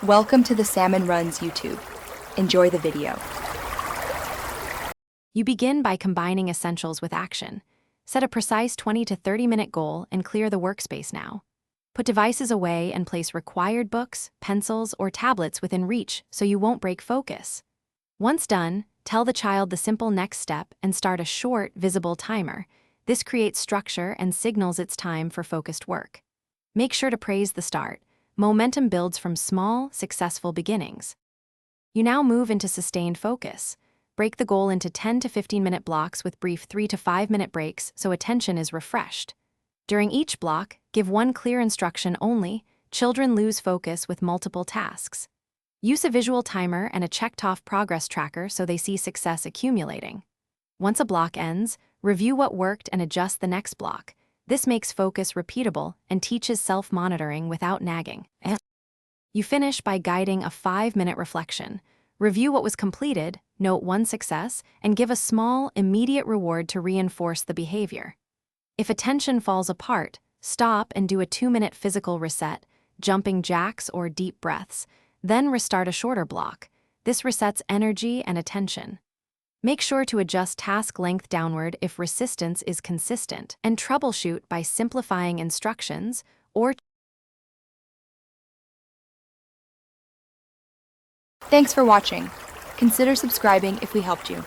Welcome to the Salmon Runs YouTube. Enjoy the video. You begin by combining essentials with action. Set a precise 20 to 30-minute goal and clear the workspace now. Put devices away and place required books, pencils, or tablets within reach so you won't break focus. Once done, tell the child the simple next step and start a short, visible timer. This creates structure and signals it's time for focused work. Make sure to praise the start. Momentum builds from small, successful beginnings. You now move into sustained focus. Break the goal into 10 to 15-minute blocks with brief 3 to 5-minute breaks so attention is refreshed. During each block, give one clear instruction only. Children lose focus with multiple tasks. Use a visual timer and a checked-off progress tracker so they see success accumulating. Once a block ends, review what worked and adjust the next block. This makes focus repeatable and teaches self-monitoring without nagging. You finish by guiding a 5-minute reflection. Review what was completed, note one success, and give a small, immediate reward to reinforce the behavior. If attention falls apart, stop and do a 2-minute physical reset, jumping jacks or deep breaths. Then restart a shorter block. This resets energy and attention. Make sure to adjust task length downward if resistance is consistent, and troubleshoot by simplifying instructions or. Thanks for watching. Consider subscribing if we helped you.